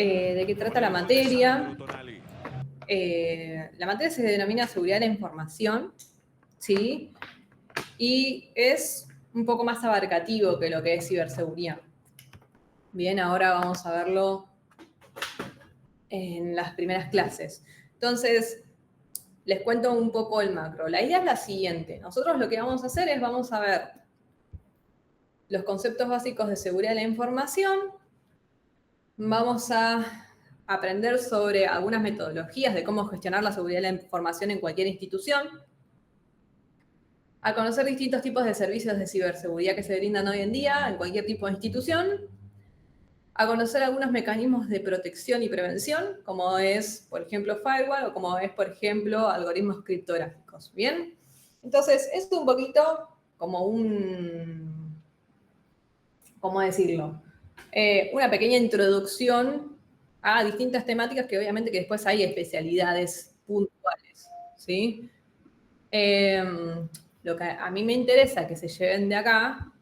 de qué trata la materia. La materia se denomina seguridad de la información, ¿sí? Y es un poco más abarcativo que lo que es ciberseguridad. Bien, ahora vamos a verlo en las primeras clases. Entonces, les cuento un poco el macro. La idea es la siguiente. Nosotros lo que vamos a hacer es, vamos a ver los conceptos básicos de seguridad de la información. Vamos a aprender sobre algunas metodologías de cómo gestionar la seguridad de la información en cualquier institución. A conocer distintos tipos de servicios de ciberseguridad que se brindan hoy en día en cualquier tipo de institución. A conocer algunos mecanismos de protección y prevención, como es, por ejemplo, firewall o como es, por ejemplo, algoritmos criptográficos. ¿Bien? Entonces, es un poquito como ¿cómo decirlo? Una pequeña introducción a distintas temáticas que obviamente que después hay especialidades puntuales, ¿sí? Lo que a mí me interesa que se lleven de acá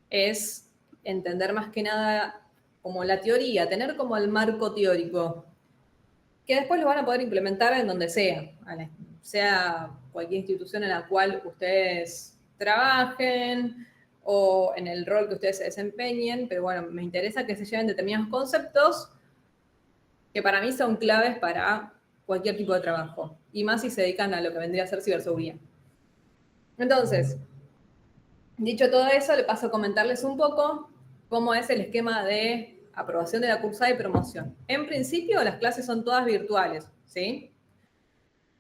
es entender más que nada como la teoría, tener como el marco teórico, que después lo van a poder implementar en donde sea cualquier institución en la cual ustedes trabajen o en el rol que ustedes se desempeñen, pero bueno, me interesa que se lleven determinados conceptos que para mí son claves para cualquier tipo de trabajo, y más si se dedican a lo que vendría a ser ciberseguridad. Entonces, dicho todo eso, le paso a comentarles un poco cómo es el esquema de aprobación de la cursada y promoción. En principio, las clases son todas virtuales, ¿sí?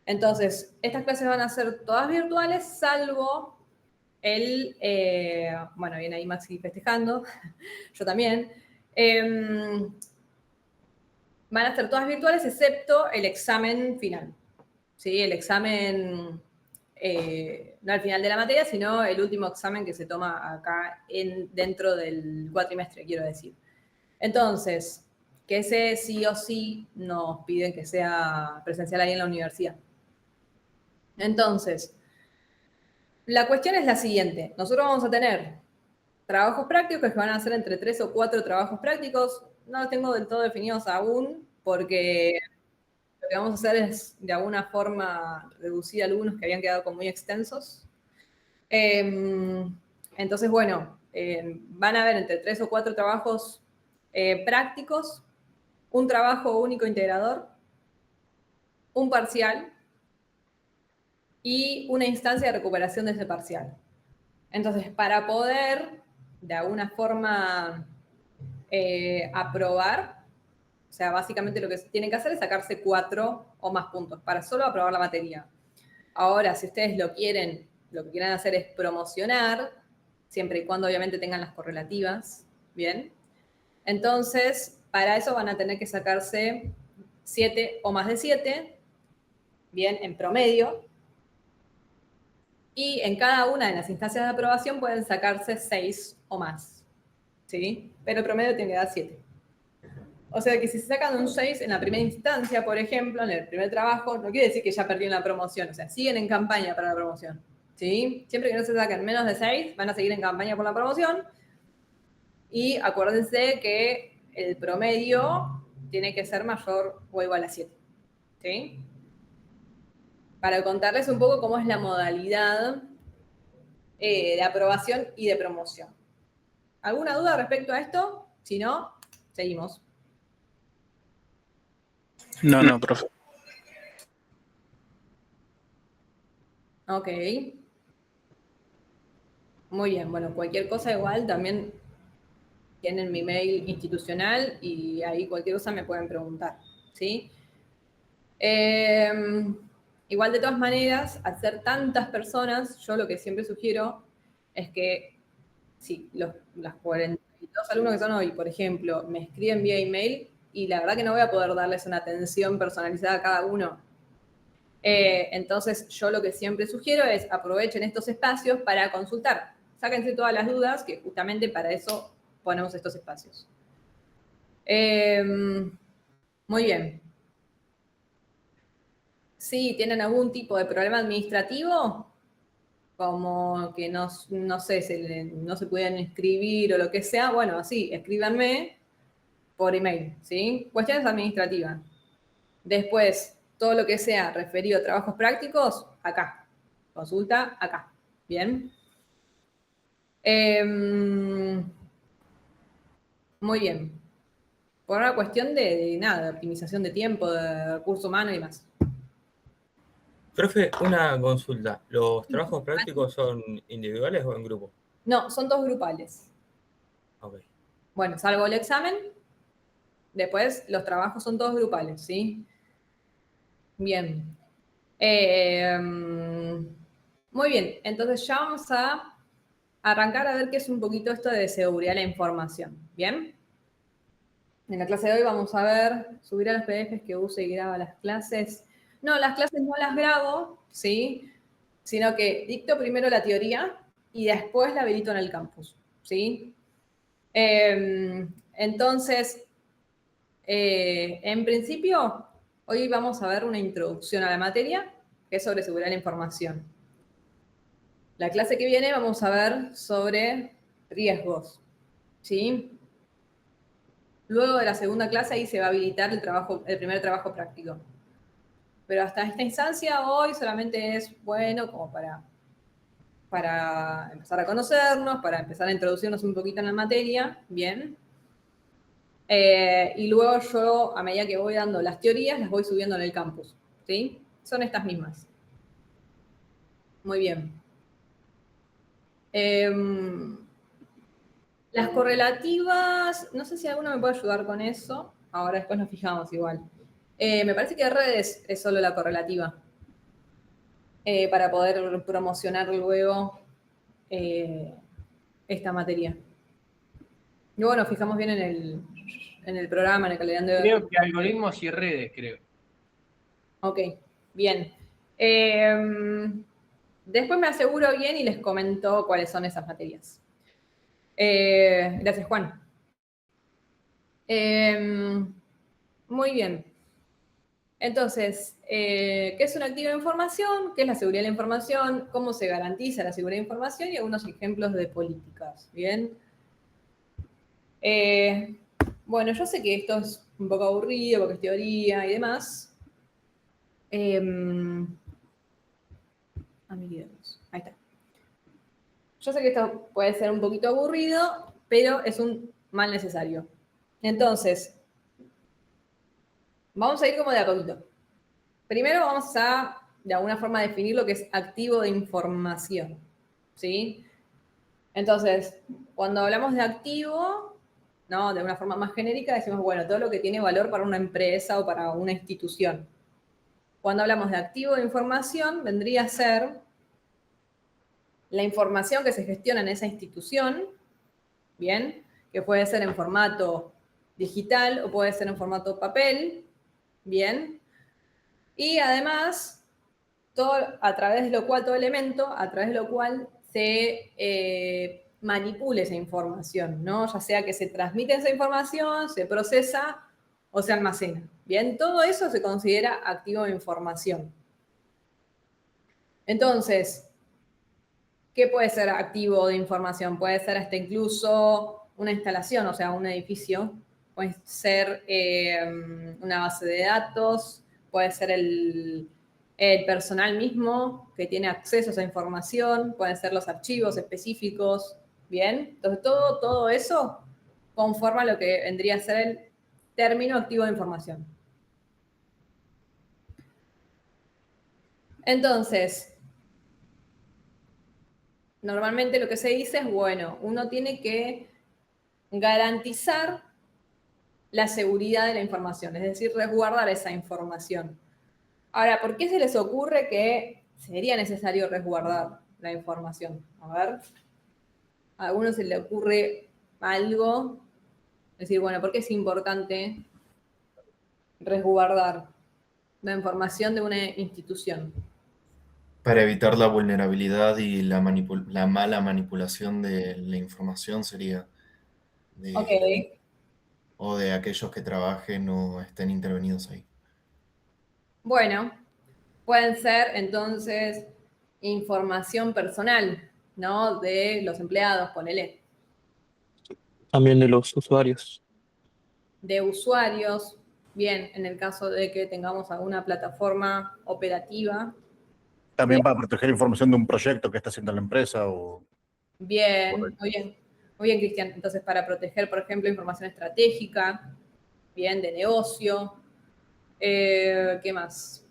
Entonces, estas clases van a ser todas virtuales, salvo bueno, viene ahí Maxi festejando, yo también. Van a ser todas virtuales, excepto el examen final, ¿sí? El examen, no al final de la materia, sino el último examen que se toma acá dentro del cuatrimestre, quiero decir. Entonces, que ese sí o sí nos piden que sea presencial ahí en la universidad. Entonces, la cuestión es la siguiente. Nosotros vamos a tener trabajos prácticos que van a ser entre 3 o 4 trabajos prácticos. No los tengo del todo definidos aún, porque lo que vamos a hacer es, de alguna forma, reducir algunos que habían quedado como muy extensos. Entonces, bueno, van a haber entre 3 o 4 trabajos prácticos, un trabajo único integrador, un parcial y una instancia de recuperación de ese parcial. Entonces, para poder, de alguna forma, aprobar, o sea, básicamente lo que tienen que hacer es sacarse 4 o más puntos para solo aprobar la materia. Ahora, si ustedes lo que quieren hacer es promocionar, siempre y cuando obviamente tengan las correlativas, ¿bien? Entonces, para eso van a tener que sacarse 7 o más de 7, ¿bien? En promedio. Y en cada una de las instancias de aprobación pueden sacarse 6 o más, ¿sí? Pero el promedio tiene que dar 7. O sea que si se sacan un 6 en la primera instancia, por ejemplo, en el primer trabajo, no quiere decir que ya perdieron la promoción, o sea, siguen en campaña para la promoción, ¿sí? Siempre que no se saquen menos de 6, van a seguir en campaña por la promoción. Y acuérdense que el promedio tiene que ser mayor o igual a 7, ¿sí? Para contarles un poco cómo es la modalidad de aprobación y de promoción. ¿Alguna duda respecto a esto? Si no, seguimos. No, profe. Ok. Muy bien, bueno, cualquier cosa igual también tienen mi mail institucional y ahí cualquier cosa me pueden preguntar, ¿sí? Igual de todas maneras, al ser tantas personas, yo lo que siempre sugiero es que sí, las 42 alumnos que son hoy, por ejemplo, me escriben vía email y la verdad que no voy a poder darles una atención personalizada a cada uno. Entonces, yo lo que siempre sugiero es aprovechen estos espacios para consultar. Sáquense todas las dudas, que justamente para eso ponemos estos espacios. Muy bien. Si tienen algún tipo de problema administrativo, como que no sé, no se pueden inscribir o lo que sea, bueno, sí, escríbanme por email, ¿sí? Cuestiones administrativas. Después, todo lo que sea referido a trabajos prácticos, acá. Consulta acá. Bien. Muy bien. Por una cuestión de nada, de optimización de tiempo, de recurso humano y demás. Profe, una consulta. ¿Los trabajos prácticos son individuales o en grupo? No, son dos grupales. Ok. Bueno, salvo el examen, después los trabajos son todos grupales, ¿sí? Bien. Muy bien, entonces ya vamos a arrancar a ver qué es un poquito esto de seguridad de la información. ¿Bien? En la clase de hoy vamos a ver, subir a los PDFs que use y graba las clases. No, las clases no las grabo, ¿sí? Sino que dicto primero la teoría y después la habilito en el campus, ¿sí? Entonces, en principio, hoy vamos a ver una introducción a la materia, que es sobre seguridad de la información. La clase que viene vamos a ver sobre riesgos, ¿sí? Luego de la segunda clase ahí se va a habilitar el primer trabajo práctico. Pero hasta esta instancia hoy solamente es bueno como para empezar a conocernos, para empezar a introducirnos un poquito en la materia, ¿bien? Y luego yo, a medida que voy dando las teorías, las voy subiendo en el campus, ¿sí? Son estas mismas. Muy bien. Las correlativas, no sé si alguno me puede ayudar con eso. Ahora después nos fijamos igual. Me parece que redes es solo la correlativa. Para poder promocionar luego esta materia. Luego nos fijamos bien en el programa, en el calendario. Creo que algoritmos y redes, creo. Ok, bien. Después me aseguro bien y les comento cuáles son esas materias. Gracias, Juan. Muy bien. Entonces, ¿qué es un activo de información? ¿Qué es la seguridad de la información? ¿Cómo se garantiza la seguridad de la información? Y algunos ejemplos de políticas. Bien. Bueno, yo sé que esto es un poco aburrido porque es teoría y demás. Ahí está. Yo sé que esto puede ser un poquito aburrido, pero es un mal necesario. Entonces, vamos a ir como de a poquito. Primero vamos a, de alguna forma, definir lo que es activo de información. ¿Sí? Entonces, cuando hablamos de activo, ¿no? De una forma más genérica, decimos, bueno, todo lo que tiene valor para una empresa o para una institución. Cuando hablamos de activo de información, vendría a ser la información que se gestiona en esa institución, ¿bien? Que puede ser en formato digital o puede ser en formato papel, ¿bien? Y además, todo a través de lo cual, todo elemento, a través de lo cual se manipule esa información, ¿no? Ya sea que se transmite esa información, se procesa o se almacena. Bien, todo eso se considera activo de información. Entonces, ¿qué puede ser activo de información? Puede ser hasta incluso una instalación, o sea, un edificio, puede ser una base de datos, puede ser el personal mismo que tiene acceso a esa información, pueden ser los archivos específicos, ¿bien? Entonces, todo eso conforma lo que vendría a ser el término activo de información. Entonces, normalmente lo que se dice es, bueno, uno tiene que garantizar la seguridad de la información, es decir, resguardar esa información. Ahora, ¿por qué se les ocurre que sería necesario resguardar la información? A ver, a alguno se le ocurre algo, decir, bueno, ¿por qué es importante resguardar la información de una institución? Para evitar la vulnerabilidad y la mala manipulación de la información sería Ok, o de aquellos que trabajen o estén intervenidos ahí. bueno, pueden ser entonces información personal, ¿no? De los empleados, ponele. También de los usuarios. de usuarios, bien, en el caso de que tengamos alguna plataforma operativa. También para proteger información de un proyecto que está haciendo la empresa o... Bien, Correcto. muy bien, Cristian. Entonces, para proteger, por ejemplo, información estratégica, bien, de negocio. ¿Qué más?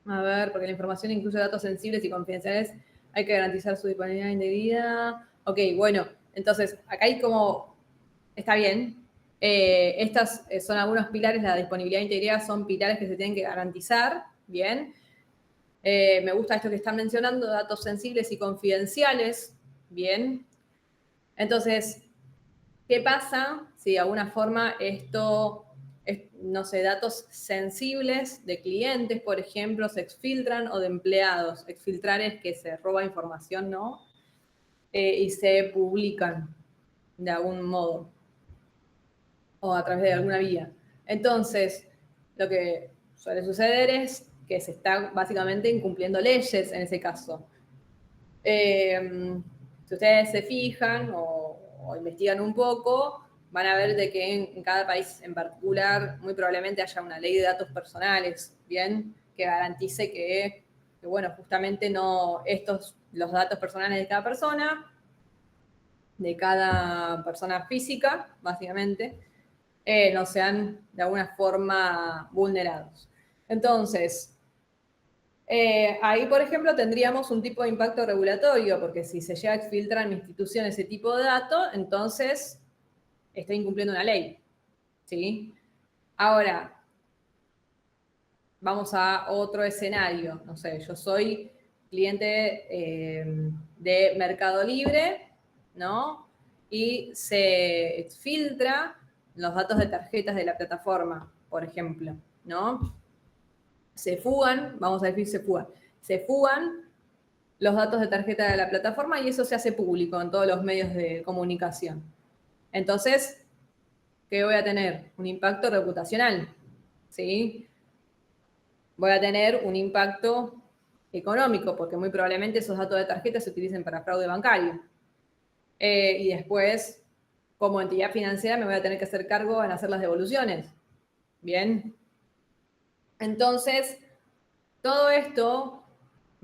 A ver, porque la información incluye datos sensibles y confidenciales, hay que garantizar su disponibilidad indebida. Ok, bueno, entonces, acá hay como, está bien. Estas son algunos pilares, la disponibilidad e integridad son pilares que se tienen que garantizar, bien. Me gusta esto que están mencionando, datos sensibles y confidenciales, bien. Entonces, ¿qué pasa si de alguna forma esto, no sé, datos sensibles de clientes, por ejemplo, se exfiltran o de empleados? Exfiltrar es que se roba información, ¿no? Y se publican de algún modo o a través de alguna vía. Entonces, lo que suele suceder es que se está básicamente incumpliendo leyes en ese caso. Si ustedes se fijan o investigan un poco, van a ver de que en cada país en particular muy probablemente haya una ley de datos personales, ¿bien? Que garantice que bueno, justamente no los datos personales de cada persona física, básicamente, no sean de alguna forma vulnerados. Entonces, ahí, por ejemplo, tendríamos un tipo de impacto regulatorio, porque si se llega a exfiltrar en mi institución ese tipo de datos, entonces está incumpliendo una ley, ¿sí? Ahora, vamos a otro escenario. No sé, yo soy cliente de Mercado Libre, ¿no? Y se exfiltra los datos de tarjetas de la plataforma, por ejemplo, ¿no? Se fugan, vamos a decir se fugan los datos de tarjeta de la plataforma y eso se hace público en todos los medios de comunicación. Entonces, ¿qué voy a tener? Un impacto reputacional, ¿sí? Voy a tener un impacto económico, porque muy probablemente esos datos de tarjeta se utilicen para fraude bancario. Y después, como entidad financiera, me voy a tener que hacer cargo en hacer las devoluciones. Bien. Entonces, todo esto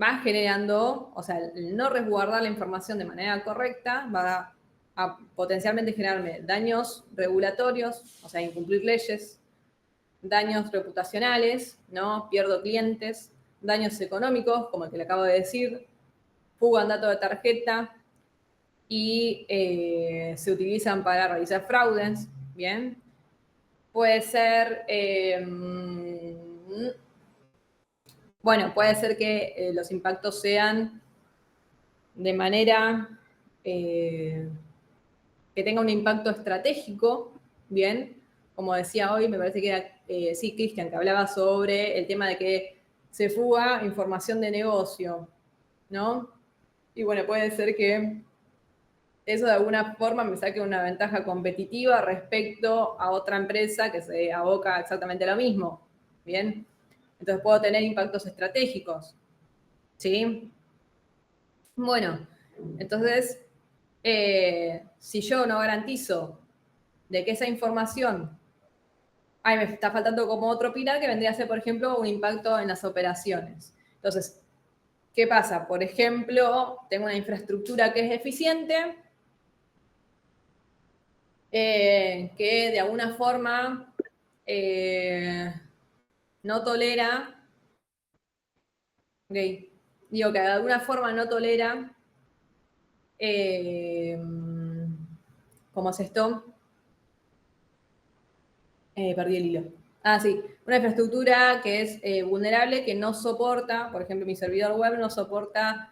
va generando, o sea, el no resguardar la información de manera correcta va a potencialmente generarme daños regulatorios, o sea, incumplir leyes, daños reputacionales, ¿no? Pierdo clientes, daños económicos, como el que le acabo de decir, fugan datos de tarjeta y se utilizan para realizar fraudes, ¿bien? Puede ser, bueno, puede ser que los impactos sean de manera que tenga un impacto estratégico, ¿bien? Como decía hoy, me parece que era, sí, Cristian, que hablaba sobre el tema de que se fuga información de negocio, ¿no? Y bueno, puede ser que eso de alguna forma me saque una ventaja competitiva respecto a otra empresa que se aboca exactamente a lo mismo, ¿bien? Entonces puedo tener impactos estratégicos, ¿sí? Bueno, entonces, si yo no garantizo de que esa información, me está faltando como otro pilar que vendría a ser, por ejemplo, un impacto en las operaciones. Entonces, ¿qué pasa? Por ejemplo, tengo una infraestructura que es eficiente, que de alguna forma no tolera, okay, digo que de alguna forma no tolera, ¿cómo es esto? Perdí el hilo. Ah, sí, una infraestructura que es vulnerable, que no soporta, por ejemplo, mi servidor web no soporta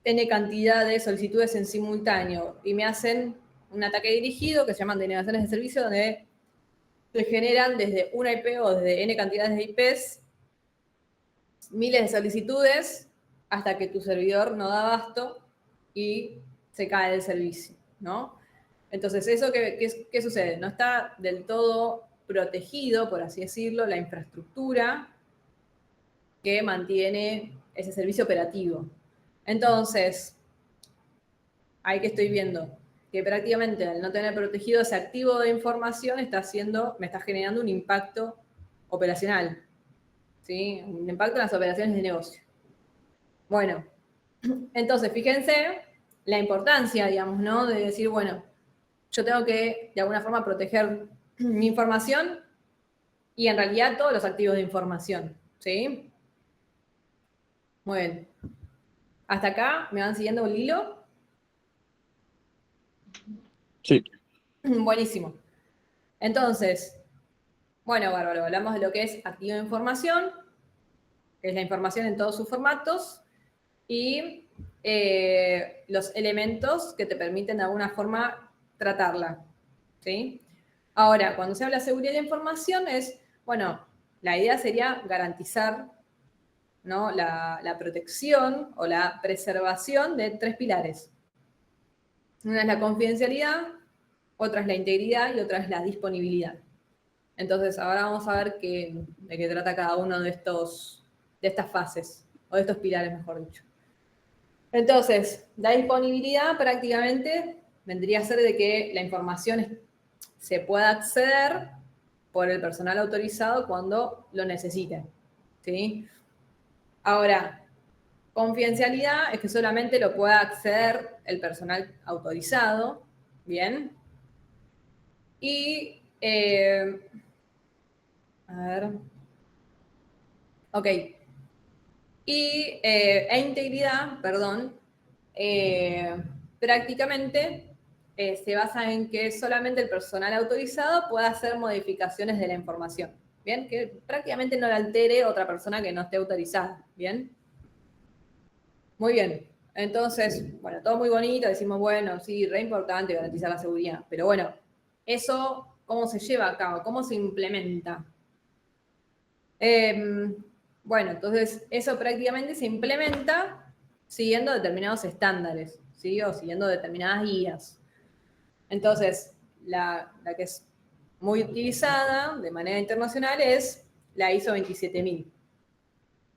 N cantidad de solicitudes en simultáneo y me hacen un ataque dirigido que se llaman denegaciones de servicio, donde se generan desde una IP o desde N cantidades de IPs miles de solicitudes hasta que tu servidor no da abasto y se cae el servicio, ¿no? Entonces, ¿eso qué sucede? No está del todo protegido, por así decirlo, la infraestructura que mantiene ese servicio operativo. Entonces, ahí que estoy viendo, que prácticamente al no tener protegido ese activo de información me está generando un impacto operacional, ¿sí? Un impacto en las operaciones de negocio. Bueno, entonces fíjense la importancia, digamos, ¿no? De decir, bueno, yo tengo que de alguna forma proteger mi información y en realidad todos los activos de información, ¿sí? Muy bien. Hasta acá, ¿me van siguiendo el hilo? Sí. Buenísimo. Entonces, bueno, bárbaro, hablamos de lo que es activo de información, que es la información en todos sus formatos, y los elementos que te permiten de alguna forma tratarla, ¿sí? Ahora, cuando se habla de seguridad de la información bueno, la idea sería garantizar, ¿no? la protección o la preservación de 3 pilares. Una es la confidencialidad, otra es la integridad y otra es la disponibilidad. Entonces, ahora vamos a ver de qué trata cada uno de estas fases, o de estos pilares, mejor dicho. Entonces, la disponibilidad prácticamente vendría a ser de que la información se pueda acceder por el personal autorizado cuando lo necesite, ¿sí? Ahora, confidencialidad es que solamente lo pueda acceder el personal autorizado, ¿bien? Y, a ver, ok. E integridad, perdón, prácticamente se basa en que solamente el personal autorizado pueda hacer modificaciones de la información, ¿bien? Que prácticamente no la altere otra persona que no esté autorizada, ¿bien? Muy bien. Entonces, bueno, todo muy bonito, decimos, bueno, sí, re importante garantizar la seguridad, pero bueno, eso, ¿cómo se lleva a cabo? ¿Cómo se implementa? Bueno, entonces eso prácticamente se implementa siguiendo determinados estándares, ¿sí? O siguiendo determinadas guías. Entonces, la que es muy utilizada de manera internacional es la ISO 27000,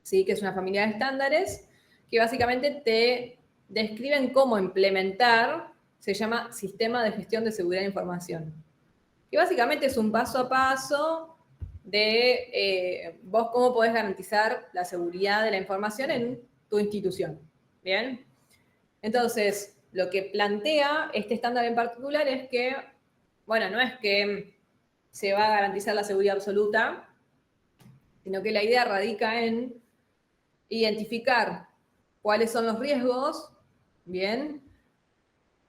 ¿sí? Que es una familia de estándares que básicamente te describen cómo implementar, se llama Sistema de Gestión de Seguridad de Información, que básicamente es un paso a paso de vos cómo podés garantizar la seguridad de la información en tu institución, ¿bien? Entonces, lo que plantea este estándar en particular es que, bueno, no es que se va a garantizar la seguridad absoluta, sino que la idea radica en identificar cuáles son los riesgos, ¿bien?,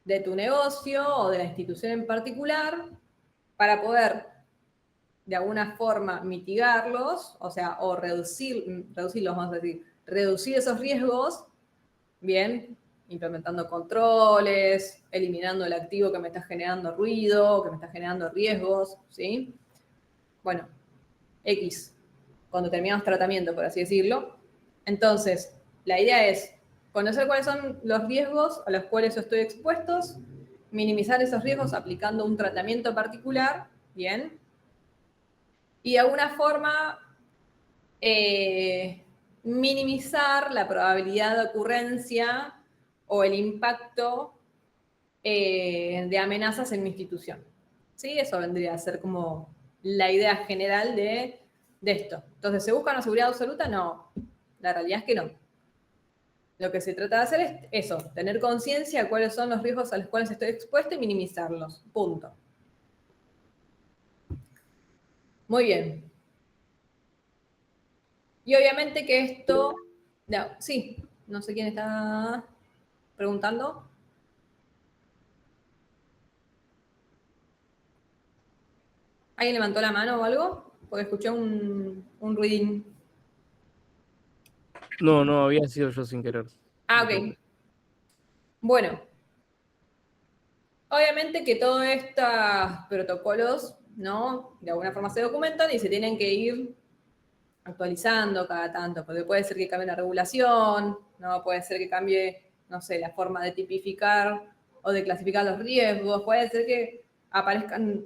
de tu negocio o de la institución en particular, para poder de alguna forma mitigarlos, o sea, o reducirlos, vamos a decir, reducir esos riesgos, bien, implementando controles, eliminando el activo que me está generando ruido, que me está generando riesgos, ¿sí? Bueno, X, cuando terminamos tratamiento, por así decirlo. Entonces, la idea es conocer cuáles son los riesgos a los cuales yo estoy expuestos, minimizar esos riesgos aplicando un tratamiento particular, bien, y de alguna forma minimizar la probabilidad de ocurrencia o el impacto de amenazas en mi institución. ¿Sí? Eso vendría a ser como la idea general de esto. Entonces, ¿se busca una seguridad absoluta? No, la realidad es que no. Lo que se trata de hacer es eso, tener conciencia de cuáles son los riesgos a los cuales estoy expuesto y minimizarlos. Punto. Muy bien. Y obviamente que esto... No, sí, no sé quién está preguntando. ¿Alguien levantó la mano o algo? Porque escuché un ruidín. No, había sido yo sin querer. Ah, ok. Bueno, obviamente que todos estos protocolos, ¿no? De alguna forma se documentan y se tienen que ir actualizando cada tanto, porque puede ser que cambie la regulación, ¿no? Puede ser que cambie, no sé, la forma de tipificar o de clasificar los riesgos, puede ser que aparezcan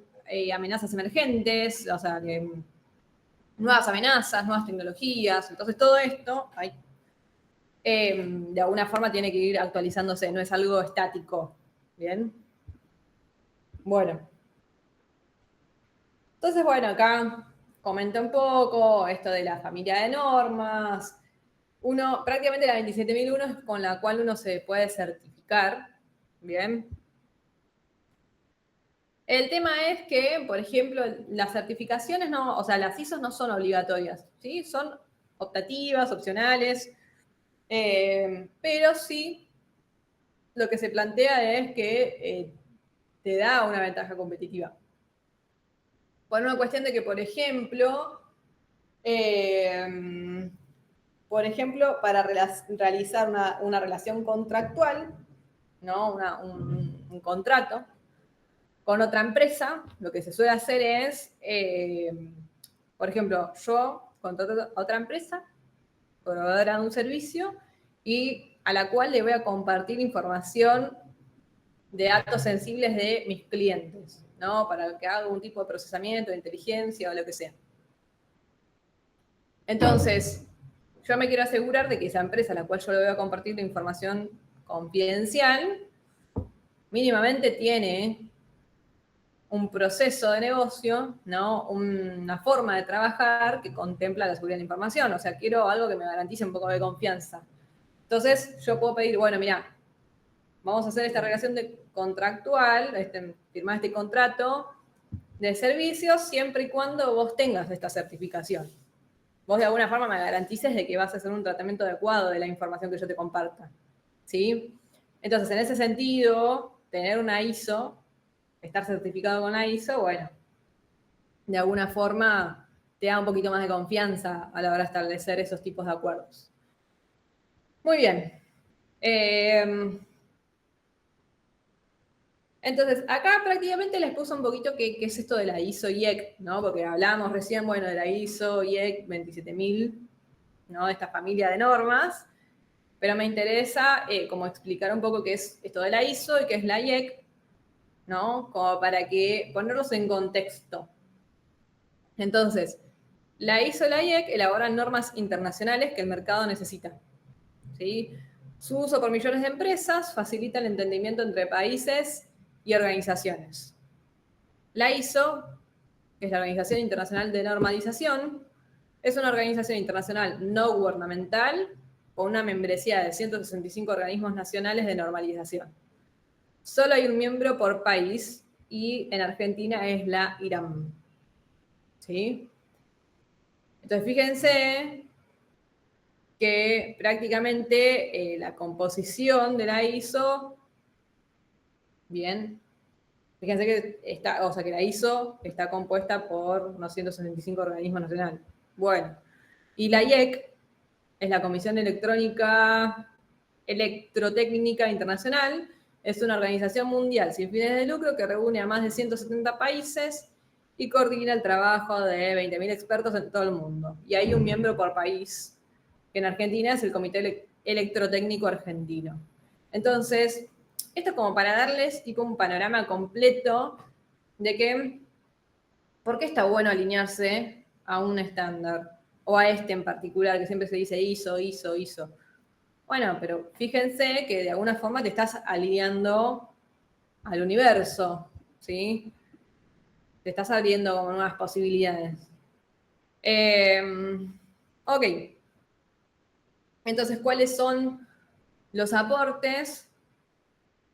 amenazas emergentes, o sea, que nuevas amenazas, nuevas tecnologías, entonces todo esto de alguna forma tiene que ir actualizándose, no es algo estático, ¿bien? Bueno. Entonces, bueno, acá comenté un poco esto de la familia de normas. Prácticamente la 27001 es con la cual uno se puede certificar. Bien. El tema es que, por ejemplo, las certificaciones no, o sea, las ISOs no son obligatorias, ¿sí? Son optativas, opcionales, pero sí lo que se plantea es que te da una ventaja competitiva. Por una cuestión de que, para realizar una relación contractual, ¿no? Un contrato con otra empresa, lo que se suele hacer es, por ejemplo, yo contrato a otra empresa, proveedora de un servicio, y a la cual le voy a compartir información de datos sensibles de mis clientes, ¿no? Para que haga algún tipo de procesamiento, de inteligencia o lo que sea. Entonces, yo me quiero asegurar de que esa empresa a la cual yo le voy a compartir la información confidencial, mínimamente tiene un proceso de negocio, ¿no? Una forma de trabajar que contempla la seguridad de la información. O sea, quiero algo que me garantice un poco de confianza. Entonces, yo puedo pedir, bueno, mira, vamos a hacer esta relación contractual, firmar este contrato de servicios siempre y cuando vos tengas esta certificación. Vos de alguna forma me garantices de que vas a hacer un tratamiento adecuado de la información que yo te comparta. ¿Sí? Entonces, en ese sentido, tener una ISO, estar certificado con la ISO, bueno, de alguna forma te da un poquito más de confianza a la hora de establecer esos tipos de acuerdos. Muy bien. Entonces, acá prácticamente les puse un poquito qué es esto de la ISO IEC, ¿no? Porque hablábamos recién, bueno, de la ISO IEC 27000, ¿no? De esta familia de normas, pero me interesa como explicar un poco qué es esto de la ISO y qué es la IEC, ¿no? Como para que ponerlos en contexto. Entonces, la ISO y la IEC elaboran normas internacionales que el mercado necesita, ¿sí? Su uso por millones de empresas facilita el entendimiento entre países y organizaciones. La ISO, que es la Organización Internacional de Normalización, es una organización internacional no gubernamental con una membresía de 165 organismos nacionales de normalización. Solo hay un miembro por país y en Argentina es la IRAM. ¿Sí? Entonces, fíjense que prácticamente la composición de la ISO, bien, fíjense que que la ISO está compuesta por unos 165 organismos nacionales. Bueno, y la IEC es la Comisión Electrotécnica Internacional, es una organización mundial sin fines de lucro que reúne a más de 170 países y coordina el trabajo de 20.000 expertos en todo el mundo. Y hay un miembro por país, que en Argentina es el Comité Electrotécnico Argentino. Entonces, esto es como para darles tipo un panorama completo de que, ¿por qué está bueno alinearse a un estándar? O a este en particular, que siempre se dice ISO, ISO, ISO. Bueno, pero fíjense que de alguna forma te estás alineando al universo, ¿sí? Te estás abriendo como nuevas posibilidades. Ok. Entonces, ¿cuáles son los aportes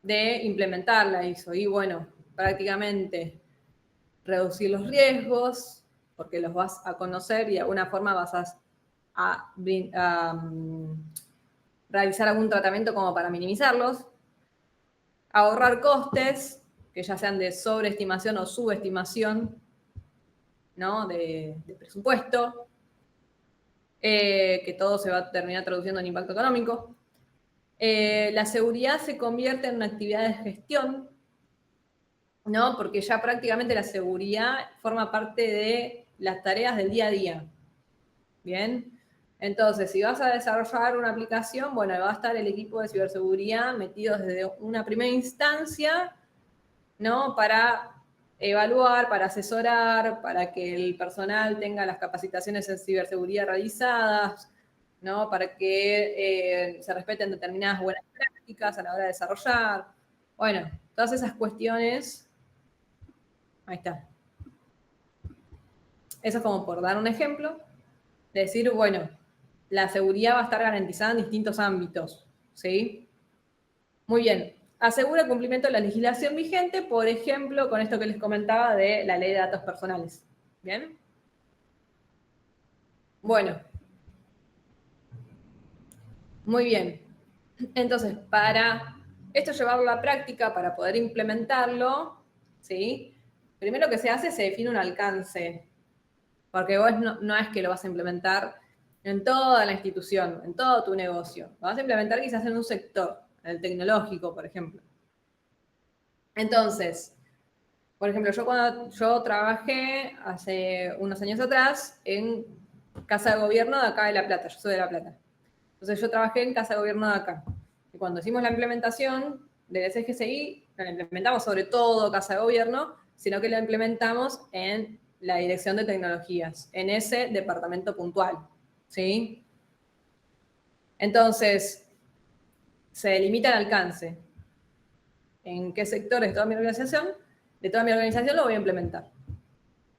de implementar la ISO? Y bueno, prácticamente reducir los riesgos, porque los vas a conocer y de alguna forma vas a realizar algún tratamiento como para minimizarlos, ahorrar costes, que ya sean de sobreestimación o subestimación, ¿no? de presupuesto, que todo se va a terminar traduciendo en impacto económico. La seguridad se convierte en una actividad de gestión, ¿no? Porque ya prácticamente la seguridad forma parte de las tareas del día a día. Bien. Entonces, si vas a desarrollar una aplicación, bueno, va a estar el equipo de ciberseguridad metido desde una primera instancia, ¿no? Para evaluar, para asesorar, para que el personal tenga las capacitaciones en ciberseguridad realizadas, ¿no? Para que se respeten determinadas buenas prácticas a la hora de desarrollar. Bueno, todas esas cuestiones Ahí está. Eso es como por dar un ejemplo. Decir, bueno, la seguridad va a estar garantizada en distintos ámbitos, ¿sí? Muy bien. Asegura el cumplimiento de la legislación vigente, por ejemplo, con esto que les comentaba de la ley de datos personales. ¿Bien? Bueno. Muy bien. Entonces, para esto llevarlo a la práctica, para poder implementarlo, ¿sí? Primero que se hace, se define un alcance. Porque vos no es que lo vas a implementar en toda la institución, en todo tu negocio. Lo vas a implementar quizás en un sector, en el tecnológico, por ejemplo. Entonces, por ejemplo, yo trabajé hace unos años atrás en Casa de Gobierno de acá de La Plata, yo soy de La Plata. Entonces yo trabajé en Casa de Gobierno de acá. Y cuando hicimos la implementación del SGCI, no la implementamos sobre todo Casa de Gobierno, sino que la implementamos en la Dirección de Tecnologías, en ese departamento puntual, ¿sí? Entonces, se delimita el alcance. ¿En qué sectores de toda mi organización? De toda mi organización lo voy a implementar.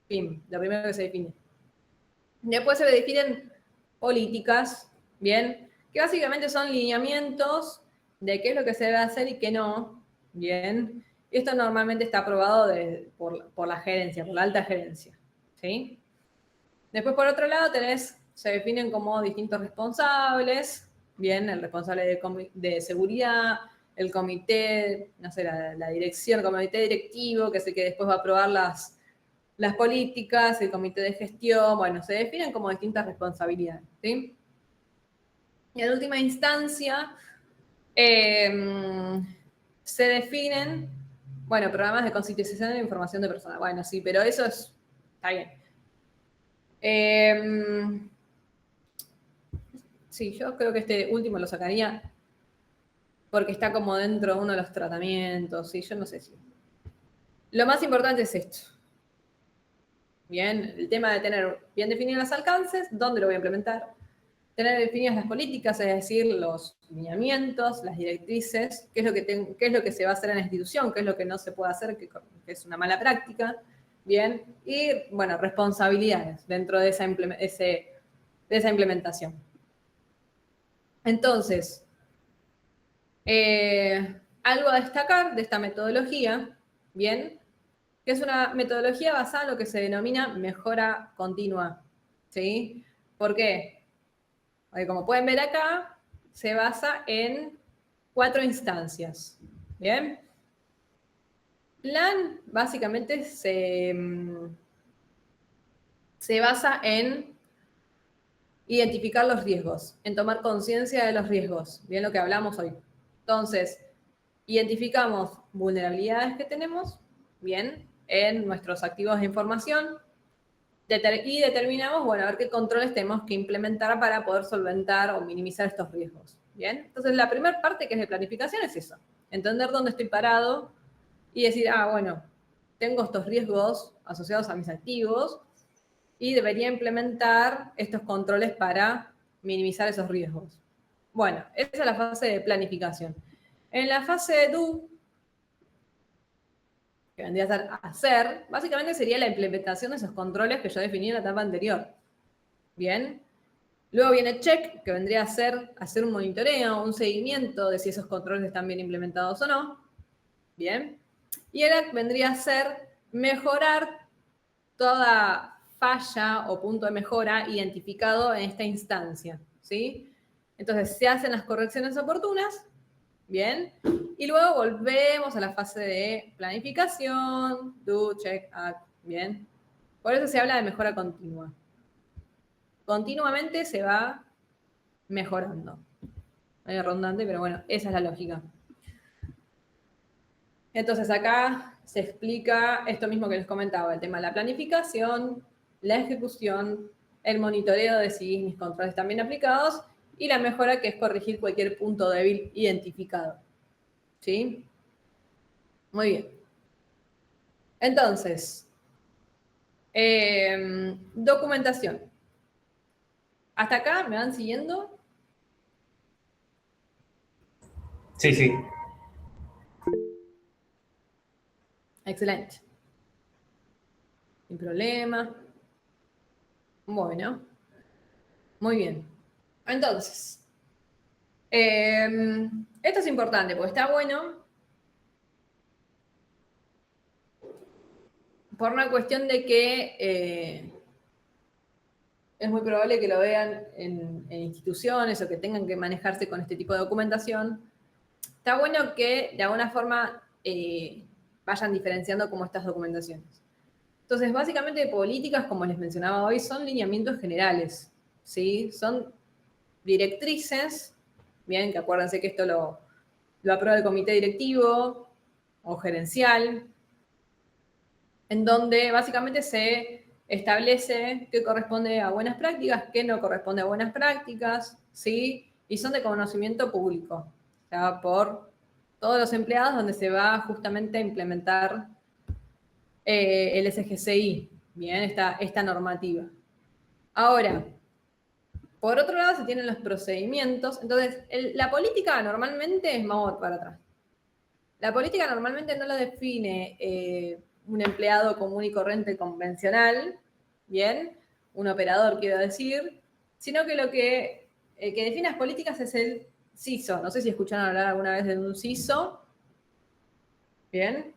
Fin, lo primero que se define. Después se definen políticas, ¿bien? Que básicamente son lineamientos de qué es lo que se debe hacer y qué no, ¿bien? Y esto normalmente está aprobado por la gerencia, por la alta gerencia, ¿sí? Después, por otro lado, se definen como distintos responsables, ¿bien? El responsable de seguridad, el comité, no sé, la dirección, el comité directivo, que es el que después va a aprobar las políticas, el comité de gestión, bueno, se definen como distintas responsabilidades, ¿sí? Y en última instancia, se definen, bueno, programas de concientización de información de personas. Bueno, sí, pero eso está bien. Sí, yo creo que este último lo sacaría porque está como dentro de uno de los tratamientos, sí, yo no sé si. Lo más importante es esto. Bien, el tema de tener bien definidos los alcances, dónde lo voy a implementar, tener definidas las políticas, es decir, los lineamientos, las directrices, qué es lo que se va a hacer en la institución, qué es lo que no se puede hacer, que es una mala práctica, bien, y bueno, responsabilidades dentro de esa implementación. Entonces, algo a destacar de esta metodología, bien, que es una metodología basada en lo que se denomina mejora continua, ¿sí? ¿Por qué? Porque como pueden ver acá, se basa en 4 instancias, ¿bien? Plan básicamente se basa en identificar los riesgos, en tomar conciencia de los riesgos, bien lo que hablamos hoy. Entonces, identificamos vulnerabilidades que tenemos, bien, en nuestros activos de información, y determinamos, bueno, a ver qué controles tenemos que implementar para poder solventar o minimizar estos riesgos, ¿bien? Entonces, la primera parte que es de planificación es eso, entender dónde estoy parado y decir, bueno, tengo estos riesgos asociados a mis activos y debería implementar estos controles para minimizar esos riesgos. Bueno, esa es la fase de planificación. En la fase de do, que vendría a ser hacer, básicamente sería la implementación de esos controles que yo definí en la etapa anterior. Bien. Luego viene check, que vendría a ser hacer un monitoreo, un seguimiento de si esos controles están bien implementados o no. Bien. Y el act vendría a ser mejorar toda falla o punto de mejora identificado en esta instancia, ¿sí? Entonces, se hacen las correcciones oportunas, ¿bien? Y luego volvemos a la fase de planificación, do, check, act, ¿bien? Por eso se habla de mejora continua. Continuamente se va mejorando. Medio redundante, pero bueno, esa es la lógica. Entonces acá se explica esto mismo que les comentaba, el tema de la planificación, la ejecución, el monitoreo de si mis controles están bien aplicados y la mejora, que es corregir cualquier punto débil identificado. ¿Sí? Muy bien. Entonces, documentación. ¿Hasta acá me van siguiendo? Sí, sí. Excelente. Sin problema. Bueno, muy bien. Entonces, esto es importante porque está bueno por una cuestión de que es muy probable que lo vean en instituciones o que tengan que manejarse con este tipo de documentación. Está bueno que de alguna forma vayan diferenciando como estas documentaciones. Entonces, básicamente políticas, como les mencionaba hoy, son lineamientos generales, ¿sí? Son directrices, bien, que acuérdense que esto lo aprueba el comité directivo o gerencial, en donde básicamente se establece qué corresponde a buenas prácticas, qué no corresponde a buenas prácticas, ¿sí? Y son de conocimiento público, o sea, por todos los empleados, donde se va justamente a implementar el SGCI, bien, esta normativa. Ahora, por otro lado se tienen los procedimientos. Entonces, la política normalmente, vamos para atrás, la política normalmente no lo define un empleado común y corriente convencional, bien, un operador quiero decir, sino que lo que define las políticas es el CISO. No sé si escucharon hablar alguna vez de un CISO. Bien.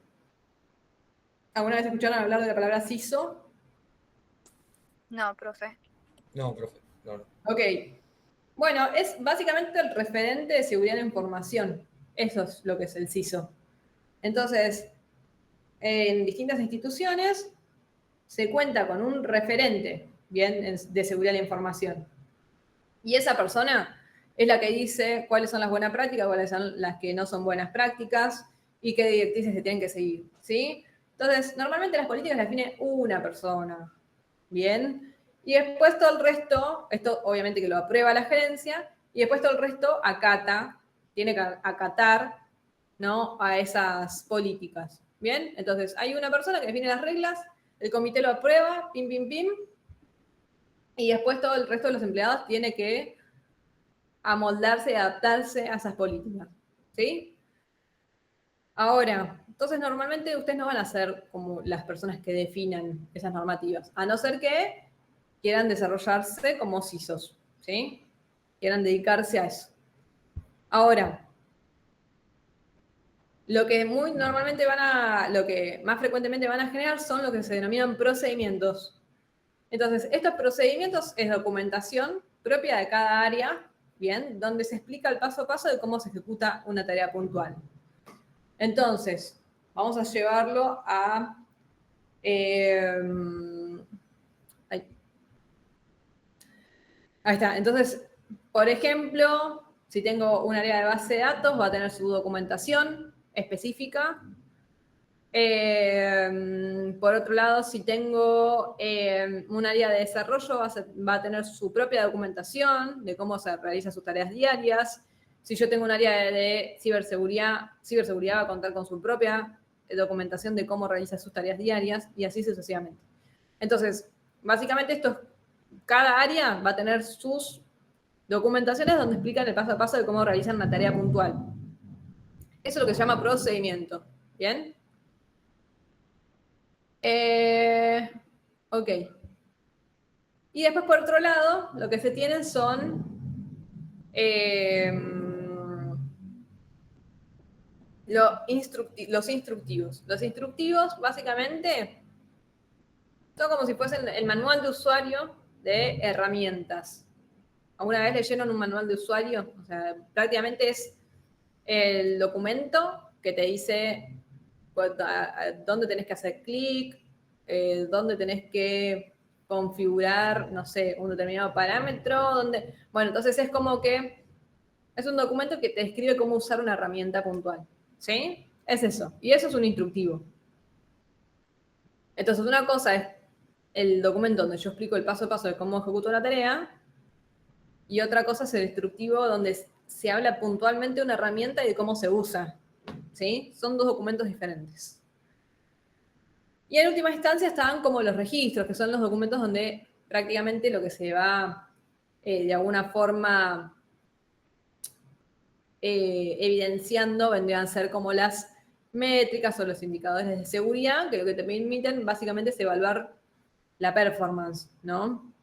¿Alguna vez escucharon hablar de la palabra CISO? No, profe. No, profe, no. Ok. Bueno, es básicamente el referente de seguridad de la información. Eso es lo que es el CISO. Entonces, en distintas instituciones se cuenta con un referente, bien, de seguridad de la información. Y esa persona es la que dice cuáles son las buenas prácticas, cuáles son las que no son buenas prácticas y qué directrices se tienen que seguir, ¿sí? Entonces, normalmente las políticas las define una persona, ¿bien? Y después todo el resto, esto obviamente que lo aprueba la gerencia, y después todo el resto acata, tiene que acatar, ¿no?, a esas políticas, ¿bien? Entonces, hay una persona que define las reglas, el comité lo aprueba, pim, pim, pim, y después todo el resto de los empleados tiene que amoldarse y adaptarse a esas políticas, ¿sí? Ahora, entonces normalmente ustedes no van a ser como las personas que definan esas normativas, a no ser que quieran desarrollarse como CISOs, ¿sí? Quieran dedicarse a eso. Ahora, lo que lo que más frecuentemente van a generar son lo que se denominan procedimientos. Entonces, estos procedimientos es documentación propia de cada área, bien, donde se explica el paso a paso de cómo se ejecuta una tarea puntual. Entonces, vamos a llevarlo a... ahí está. Entonces, por ejemplo, si tengo un área de base de datos, va a tener su documentación específica. Por otro lado, si tengo un área de desarrollo, va a tener su propia documentación de cómo se realizan sus tareas diarias. Si yo tengo un área de ciberseguridad va a contar con su propia documentación de cómo realiza sus tareas diarias y así sucesivamente. Entonces, básicamente cada área va a tener sus documentaciones donde explican el paso a paso de cómo realizan una tarea puntual. Eso es lo que se llama procedimiento. ¿Bien? Ok. Y después, por otro lado, lo que se tienen son los instructivos. Los instructivos, básicamente, son como si fuesen el manual de usuario de herramientas. ¿Alguna vez leyeron un manual de usuario? O sea, prácticamente es el documento que te dice dónde tenés que hacer clic, dónde tenés que configurar, no sé, un determinado parámetro, bueno, entonces es como que es un documento que te describe cómo usar una herramienta puntual, ¿sí? Es eso, y eso es un instructivo. Entonces, una cosa es el documento donde yo explico el paso a paso de cómo ejecuto la tarea, y otra cosa es el instructivo donde se habla puntualmente de una herramienta y de cómo se usa, ¿sí? Son dos documentos diferentes. Y en última instancia estaban como los registros, que son los documentos donde prácticamente lo que se va de alguna forma evidenciando vendrían a ser como las métricas o los indicadores de seguridad, que lo que te permiten básicamente es evaluar la performance, ¿no?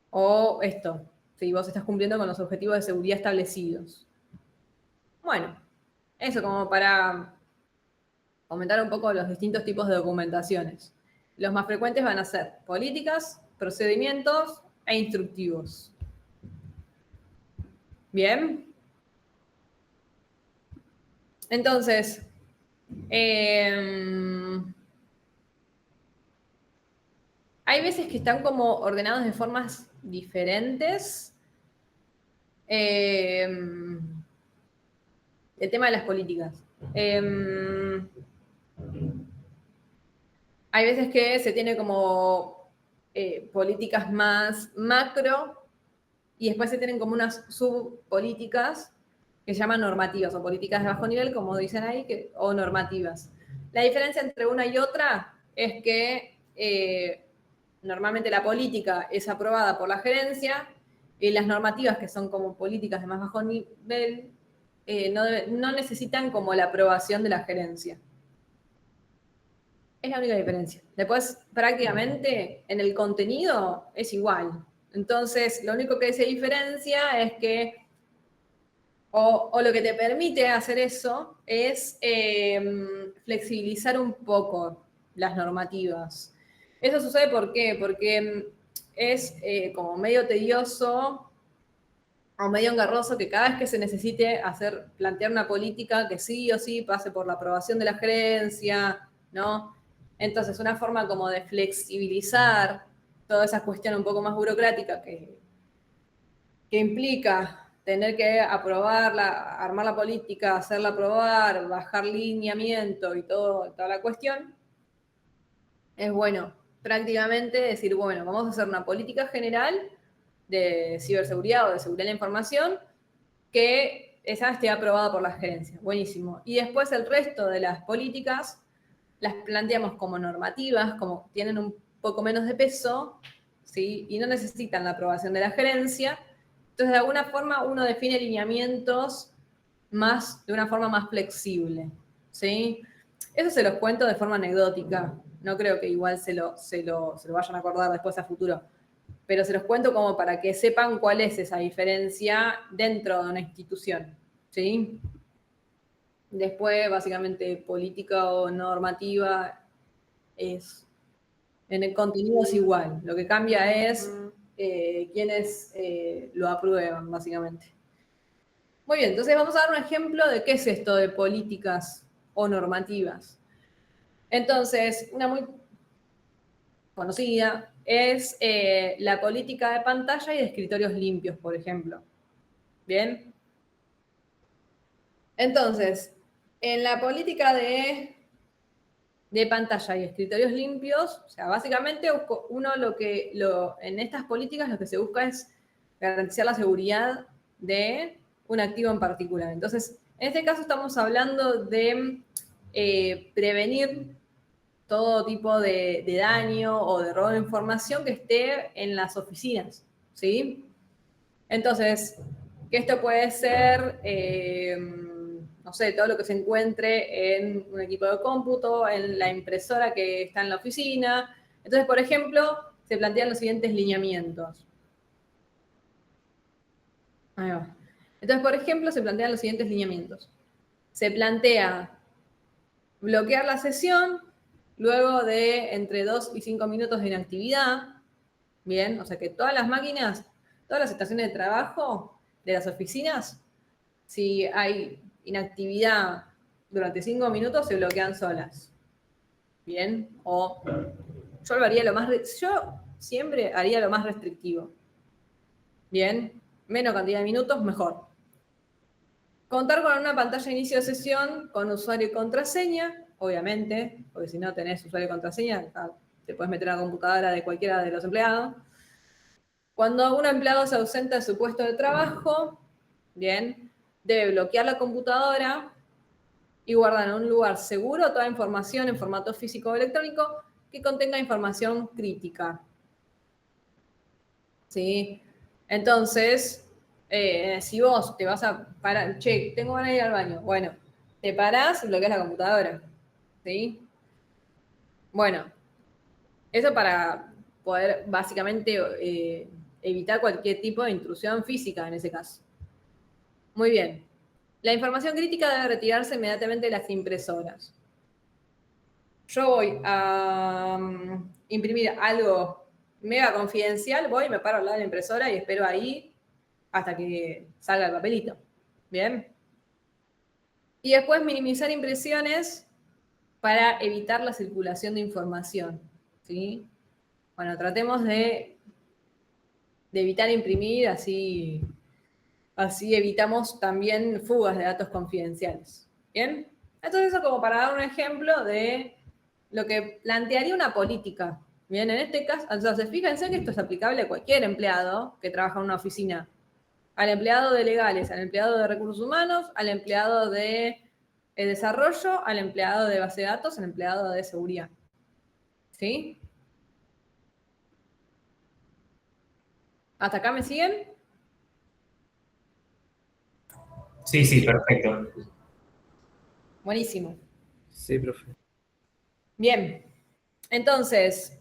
O esto, si vos estás cumpliendo con los objetivos de seguridad establecidos. Bueno, eso como para comentar un poco los distintos tipos de documentaciones. Los más frecuentes van a ser políticas, procedimientos e instructivos. Bien. Entonces, hay veces que están como ordenados de formas diferentes. El tema de las políticas. Hay veces que se tiene como políticas más macro y después se tienen como unas subpolíticas que se llaman normativas o políticas de bajo nivel, como dicen ahí, o normativas. La diferencia entre una y otra es que normalmente la política es aprobada por la gerencia y las normativas, que son como políticas de más bajo nivel, no necesitan como la aprobación de la gerencia. Es la única diferencia. Después, prácticamente, en el contenido es igual. Entonces, lo único que se diferencia es que, o lo que te permite hacer eso, es flexibilizar un poco las normativas. Eso sucede ¿por qué? Porque es como medio tedioso o medio engarroso que cada vez que se necesite plantear una política que sí o sí pase por la aprobación de la gerencia, ¿no? Entonces, una forma como de flexibilizar toda esa cuestión un poco más burocrática que implica tener que aprobarla, armar la política, hacerla aprobar, bajar lineamiento y toda la cuestión, es bueno, prácticamente decir, bueno, vamos a hacer una política general de ciberseguridad o de seguridad de la información que esa esté aprobada por la gerencia. Buenísimo. Y después el resto de las políticas las planteamos como normativas, como tienen un poco menos de peso, ¿sí? Y no necesitan la aprobación de la gerencia. Entonces, de alguna forma, uno define lineamientos de una forma más flexible, ¿sí? Eso se los cuento de forma anecdótica. No creo que igual se lo vayan a acordar después a futuro. Pero se los cuento como para que sepan cuál es esa diferencia dentro de una institución, ¿sí? Después, básicamente, política o normativa en el contenido es igual. Lo que cambia es quiénes lo aprueban, básicamente. Muy bien, entonces vamos a dar un ejemplo de qué es esto de políticas o normativas. Entonces, una muy conocida es la política de pantalla y de escritorios limpios, por ejemplo. ¿Bien? Entonces, en la política de pantalla y escritorios limpios, o sea, básicamente uno en estas políticas lo que se busca es garantizar la seguridad de un activo en particular. Entonces, en este caso estamos hablando de prevenir todo tipo de daño o de robo de información que esté en las oficinas, ¿sí? Entonces, que esto puede ser, no sé, todo lo que se encuentre en un equipo de cómputo, en la impresora que está en la oficina. Entonces, por ejemplo, se plantean los siguientes lineamientos. Ahí va. Entonces, por ejemplo, se plantean los siguientes lineamientos. Se plantea bloquear la sesión luego de entre 2 y 5 minutos de inactividad. Bien, o sea que todas las máquinas, todas las estaciones de trabajo de las oficinas, si hay inactividad durante 5 minutos, se bloquean solas. Bien, o yo siempre haría lo más restrictivo. Bien, menos cantidad de minutos, mejor. Contar con una pantalla de inicio de sesión con usuario y contraseña, obviamente, porque si no tenés usuario y contraseña, te puedes meter a la computadora de cualquiera de los empleados. Cuando un empleado se ausenta de su puesto de trabajo, bien, debe bloquear la computadora y guardar en un lugar seguro toda información en formato físico o electrónico que contenga información crítica. ¿Sí? Entonces, si vos te vas a parar, che, tengo ganas de ir al baño, bueno, te parás y bloqueas la computadora. ¿Sí? Bueno, Eso para poder básicamente evitar cualquier tipo de intrusión física en ese caso. Muy bien. La información crítica debe retirarse inmediatamente de las impresoras. Yo voy a imprimir algo mega confidencial, voy, me paro al lado de la impresora y espero ahí hasta que salga el papelito. Bien. Y después minimizar impresiones para evitar la circulación de información. ¿Sí? Bueno, tratemos de evitar imprimir, así evitamos también fugas de datos confidenciales. ¿Bien? Entonces eso como para dar un ejemplo de lo que plantearía una política. Bien, en este caso, entonces fíjense que esto es aplicable a cualquier empleado que trabaja en una oficina. Al empleado de legales, al empleado de recursos humanos, al empleado de desarrollo, al empleado de base de datos, al empleado de seguridad. ¿Sí? ¿Hasta acá me siguen? Sí, sí, perfecto. Buenísimo. Sí, profe. Bien. Entonces,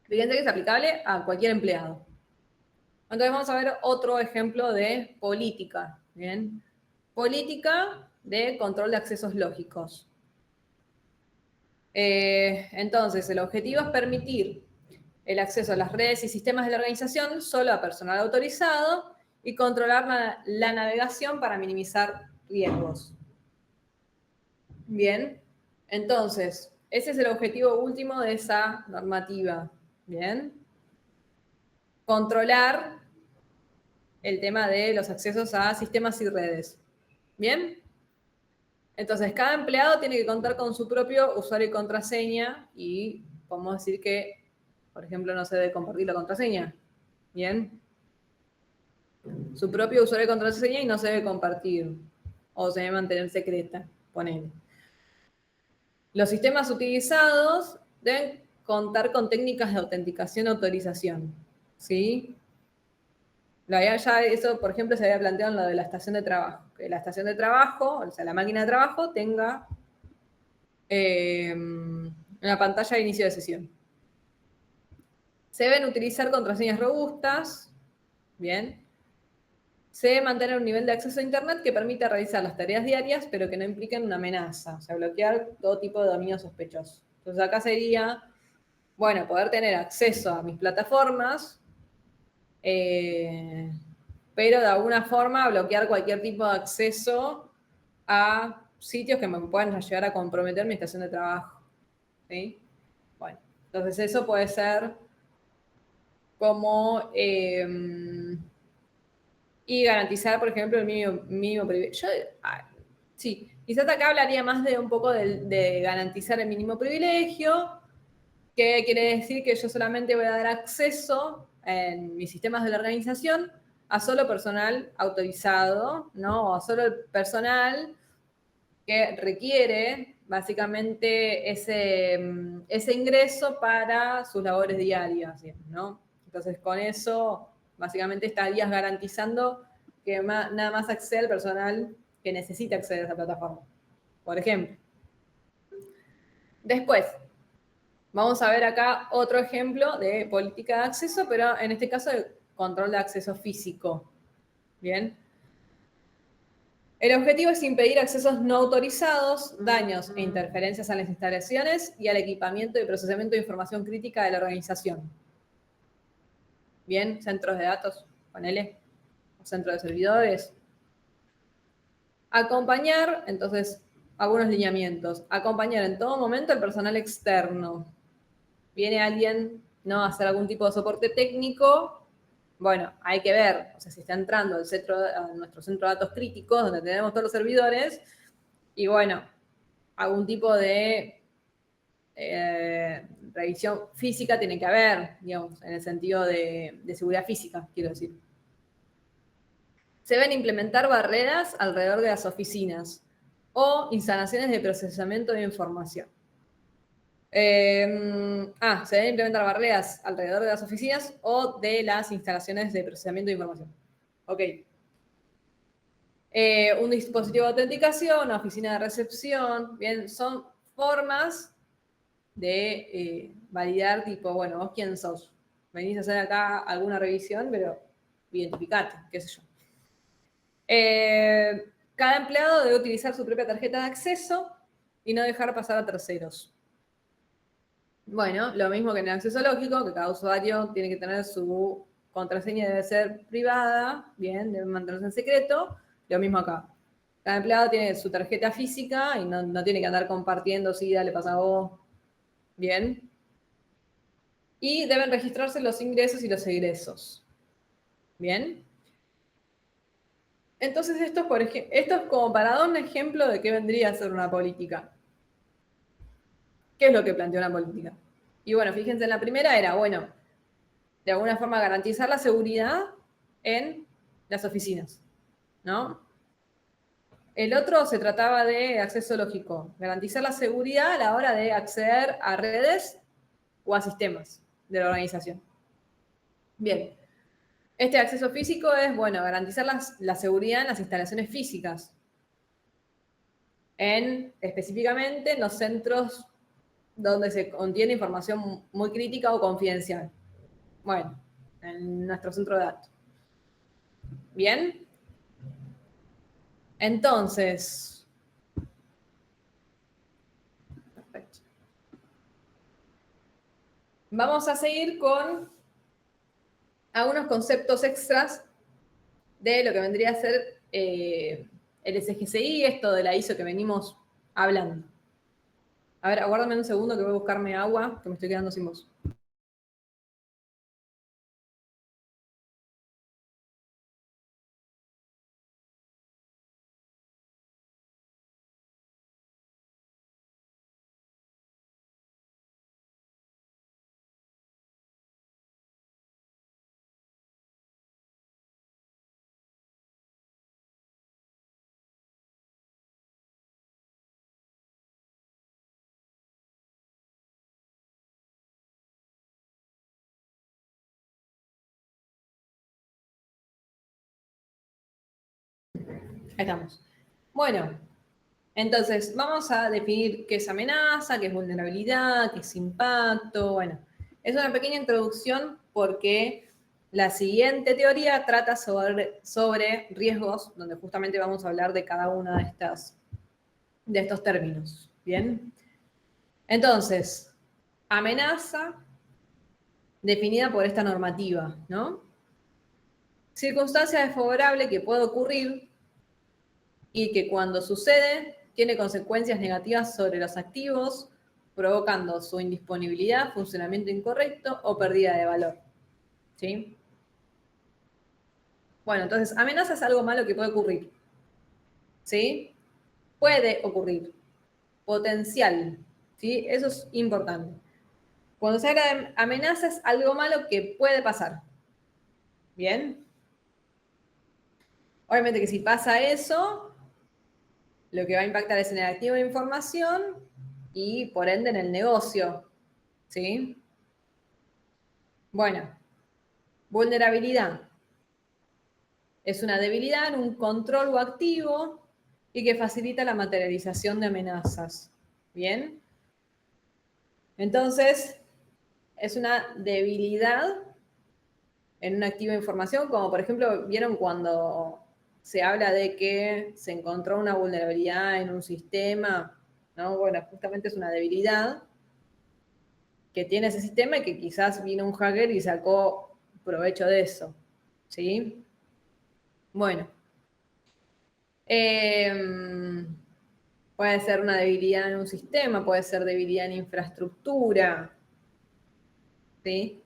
fíjense que es aplicable a cualquier empleado. Entonces vamos a ver otro ejemplo de política. Bien. Política de control de accesos lógicos. Entonces, el objetivo es permitir el acceso a las redes y sistemas de la organización solo a personal autorizado y controlar la navegación para minimizar riesgos. Bien, entonces, ese es el objetivo último de esa normativa. Bien. Controlar el tema de los accesos a sistemas y redes. Bien. Entonces, cada empleado tiene que contar con su propio usuario y contraseña y podemos decir que, por ejemplo, no se debe compartir la contraseña. Bien. Su propio usuario y contraseña y no se debe compartir o se debe mantener secreta, ponele. Los sistemas utilizados deben contar con técnicas de autenticación y autorización. ¿Sí? Ya eso, por ejemplo, se había planteado en lo de la estación de trabajo. Que la estación de trabajo, o sea, la máquina de trabajo, tenga una pantalla de inicio de sesión. Se deben utilizar contraseñas robustas. Bien. Se debe mantener un nivel de acceso a Internet que permita realizar las tareas diarias, pero que no impliquen una amenaza. O sea, bloquear todo tipo de dominio sospechoso. Entonces acá sería, bueno, poder tener acceso a mis plataformas, pero de alguna forma bloquear cualquier tipo de acceso a sitios que me puedan llegar a comprometer mi estación de trabajo. ¿Sí? Bueno, entonces eso puede ser como... y garantizar, por ejemplo, el mínimo privilegio. Sí, quizás acá hablaría más de un poco de garantizar el mínimo privilegio, que quiere decir que yo solamente voy a dar acceso en mis sistemas de la organización a solo personal autorizado, ¿no? O a solo el personal que requiere básicamente ese ingreso para sus labores diarias, ¿no? Entonces, con eso, básicamente estarías garantizando que nada más accede al personal que necesita acceder a esa plataforma, por ejemplo. Después, vamos a ver acá otro ejemplo de política de acceso, pero en este caso de control de acceso físico. Bien. El objetivo es impedir accesos no autorizados, daños e interferencias a las instalaciones y al equipamiento y procesamiento de información crítica de la organización. Bien, centros de datos, ponele, o centros de servidores. Acompañar, entonces, algunos lineamientos. Acompañar en todo momento al personal externo. Viene alguien, ¿no?, a hacer algún tipo de soporte técnico. Bueno, hay que ver, o sea, si está entrando a nuestro centro de datos críticos, donde tenemos todos los servidores, y bueno, algún tipo de revisión física tiene que haber, digamos, en el sentido de seguridad física, quiero decir. Se deben implementar barreras alrededor de las oficinas o instalaciones de procesamiento de información. Se deben implementar barreras alrededor de las oficinas o de las instalaciones de procesamiento de información. Ok. Un dispositivo de autenticación, una oficina de recepción, bien, son formas de validar, tipo, bueno, vos quién sos. Venís a hacer acá alguna revisión, pero identificate, qué sé yo. Cada empleado debe utilizar su propia tarjeta de acceso y no dejar pasar a terceros. Bueno, lo mismo que en el acceso lógico, que cada usuario tiene que tener su contraseña, debe ser privada, bien, debe mantenerse en secreto. Lo mismo acá. Cada empleado tiene su tarjeta física y no tiene que andar compartiendo, sí, dale, pasa a vos. Bien. Y deben registrarse los ingresos y los egresos. Bien. Entonces, esto es como para dar un ejemplo de qué vendría a ser una política. ¿Qué es lo que planteó una política? Y bueno, fíjense, en la primera era, bueno, de alguna forma garantizar la seguridad en las oficinas, ¿no? El otro se trataba de acceso lógico, garantizar la seguridad a la hora de acceder a redes o a sistemas de la organización. Bien, este acceso físico es, bueno, garantizar la seguridad en las instalaciones físicas, específicamente en los centros donde se contiene información muy crítica o confidencial. Bueno, en nuestro centro de datos. Bien. Entonces, perfecto. Vamos a seguir con algunos conceptos extras de lo que vendría a ser el SGCI, esto de la ISO que venimos hablando. A ver, aguárdame un segundo que voy a buscarme agua, que me estoy quedando sin voz. Ahí estamos. Bueno, entonces vamos a definir qué es amenaza, qué es vulnerabilidad, qué es impacto. Bueno, es una pequeña introducción porque la siguiente teoría trata sobre riesgos, donde justamente vamos a hablar de cada uno de estos términos. ¿Bien? Entonces, amenaza definida por esta normativa, ¿no? Circunstancia desfavorable que puede ocurrir y que cuando sucede tiene consecuencias negativas sobre los activos, provocando su indisponibilidad, funcionamiento incorrecto o pérdida de valor. ¿Sí? Bueno, entonces, amenaza es algo malo que puede ocurrir. ¿Sí? Puede ocurrir. Potencial. ¿Sí? Eso es importante. Cuando se habla de amenaza es algo malo que puede pasar. ¿Bien? Obviamente que si pasa eso, lo que va a impactar es en el activo de información y por ende en el negocio. ¿Sí? Bueno, vulnerabilidad. Es una debilidad en un control o activo y que facilita la materialización de amenazas. ¿Bien? Entonces, es una debilidad en un activo de información, como por ejemplo, ¿vieron cuando se habla de que se encontró una vulnerabilidad en un sistema? ¿No? Bueno, justamente es una debilidad que tiene ese sistema y que quizás vino un hacker y sacó provecho de eso. ¿Sí? Bueno. Puede ser una debilidad en un sistema, puede ser debilidad en infraestructura. ¿Sí?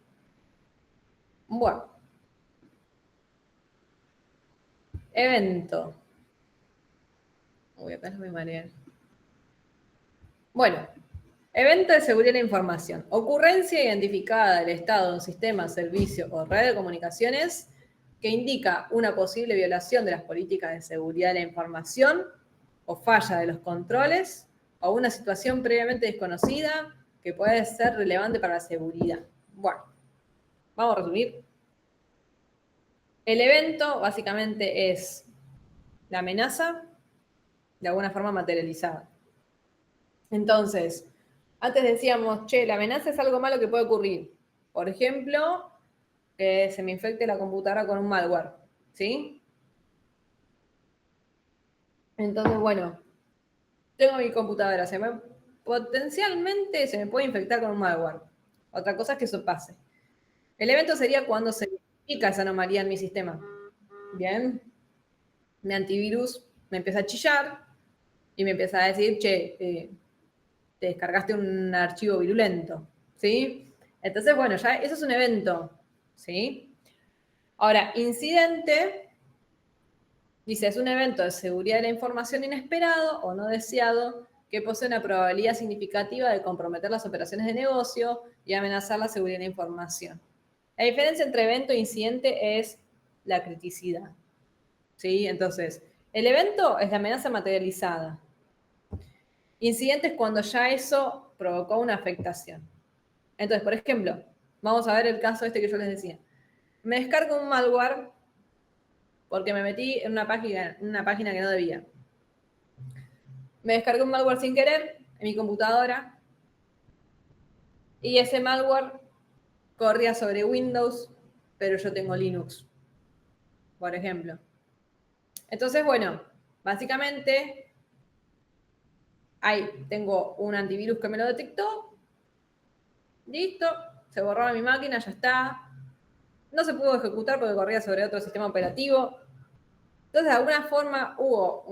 Bueno. Evento. Uy, acá no me marean. Bueno, evento de seguridad de la información. Ocurrencia identificada del estado de un sistema, servicio o red de comunicaciones que indica una posible violación de las políticas de seguridad de la información o falla de los controles o una situación previamente desconocida que puede ser relevante para la seguridad. Bueno, vamos a resumir. El evento básicamente es la amenaza de alguna forma materializada. Entonces, Antes decíamos, che, la amenaza es algo malo que puede ocurrir. Por ejemplo, que se me infecte la computadora con un malware, ¿sí? Entonces, bueno, tengo mi computadora, potencialmente se me puede infectar con un malware. Otra cosa es que eso pase. El evento sería cuando se identifica esa anomalía en mi sistema. Bien, mi antivirus me empieza a chillar y me empieza a decir, che, te descargaste un archivo virulento, ¿sí? Entonces, bueno, ya eso es un evento, ¿sí? Ahora, incidente, dice, es un evento de seguridad de la información inesperado o no deseado que posee una probabilidad significativa de comprometer las operaciones de negocio y amenazar la seguridad de la información. La diferencia entre evento e incidente es la criticidad, ¿sí? Entonces, el evento es la amenaza materializada. Incidente es cuando ya eso provocó una afectación. Entonces, por ejemplo, vamos a ver el caso este que yo les decía. Me descargo un malware porque me metí en una página que no debía. Me descargué un malware sin querer en mi computadora y ese malware corría sobre Windows, pero yo tengo Linux, por ejemplo. Entonces, bueno, básicamente ahí tengo un antivirus que me lo detectó. Listo, se borró mi máquina, ya está. No se pudo ejecutar porque corría sobre otro sistema operativo. Entonces, de alguna forma hubo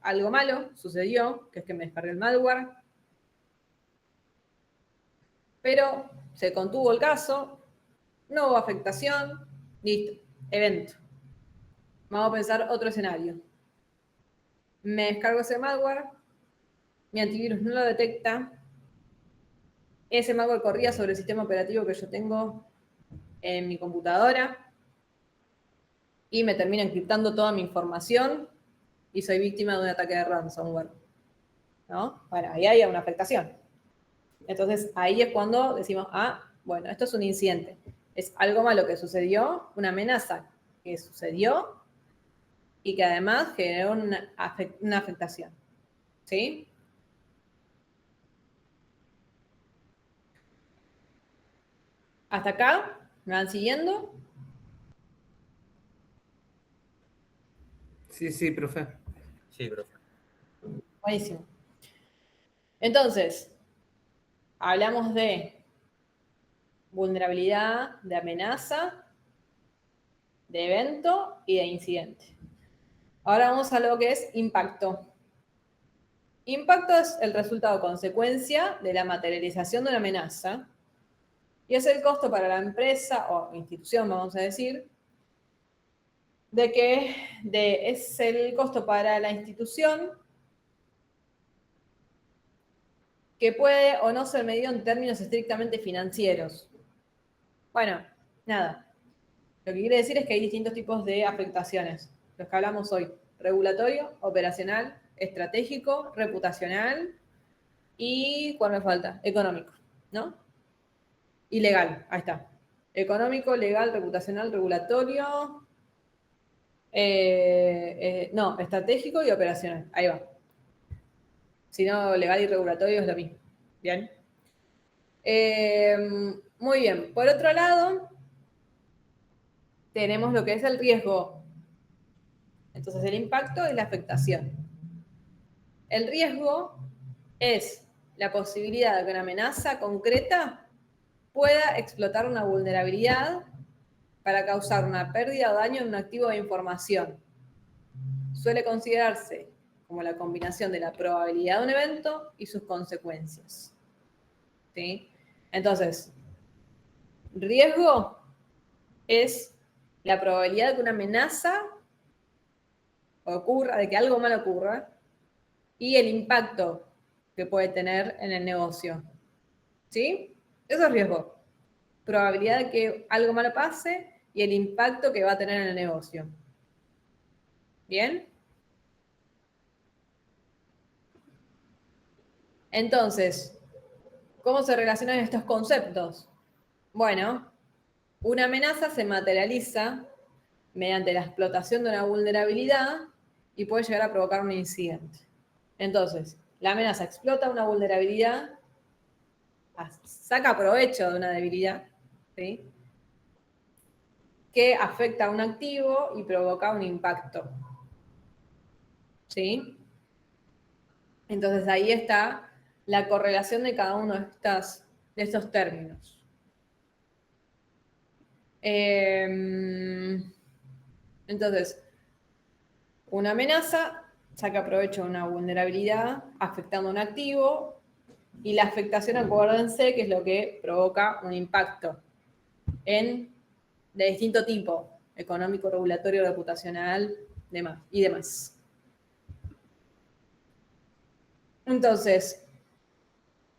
algo malo, sucedió, que es que me descargué el malware, pero se contuvo el caso, no hubo afectación, listo, evento. Vamos a pensar otro escenario. Me descargo ese malware, mi antivirus no lo detecta, ese malware corría sobre el sistema operativo que yo tengo en mi computadora y me termina encriptando toda mi información y soy víctima de un ataque de ransomware, ¿no? Bueno, ahí hay una afectación. Entonces, ahí es cuando decimos, bueno, esto es un incidente. Es algo malo que sucedió, una amenaza que sucedió y que además generó una afectación. ¿Sí? ¿Hasta acá? ¿Me van siguiendo? Sí, profe. Sí, profe. Buenísimo. Entonces, hablamos de vulnerabilidad, de amenaza, de evento y de incidente. Ahora vamos a lo que es impacto. Impacto es el resultado o consecuencia de la materialización de una amenaza y es el costo para la empresa o institución, vamos a decir, es el costo para la institución que puede o no ser medido en términos estrictamente financieros. Bueno, nada. Lo que quiere decir es que hay distintos tipos de afectaciones. Los que hablamos hoy: regulatorio, operacional, estratégico, reputacional y, ¿cuál me falta? Económico, ¿no? Y legal, ahí está. Económico, legal, reputacional, regulatorio, no, estratégico y operacional. Ahí va. Si no, legal y regulatorio es lo mismo. Bien. Muy bien. Por otro lado, tenemos lo que es el riesgo. Entonces, el impacto es la afectación. El riesgo es la posibilidad de que una amenaza concreta pueda explotar una vulnerabilidad para causar una pérdida o daño en un activo de información. Suele considerarse como la combinación de la probabilidad de un evento y sus consecuencias. ¿Sí? Entonces, riesgo es la probabilidad de que una amenaza ocurra, de que algo malo ocurra, y el impacto que puede tener en el negocio. ¿Sí? Eso es riesgo. Probabilidad de que algo malo pase y el impacto que va a tener en el negocio. ¿Bien? Entonces, ¿cómo se relacionan estos conceptos? Bueno, una amenaza se materializa mediante la explotación de una vulnerabilidad y puede llegar a provocar un incidente. Entonces, la amenaza explota una vulnerabilidad, saca provecho de una debilidad, ¿sí? Que afecta a un activo y provoca un impacto. ¿Sí? Entonces ahí está la correlación de cada uno de estos términos. Entonces, una amenaza saca provecho de una vulnerabilidad afectando a un activo y la afectación, acuérdense, que es lo que provoca un impacto de distinto tipo, económico, regulatorio, reputacional, y demás. Entonces,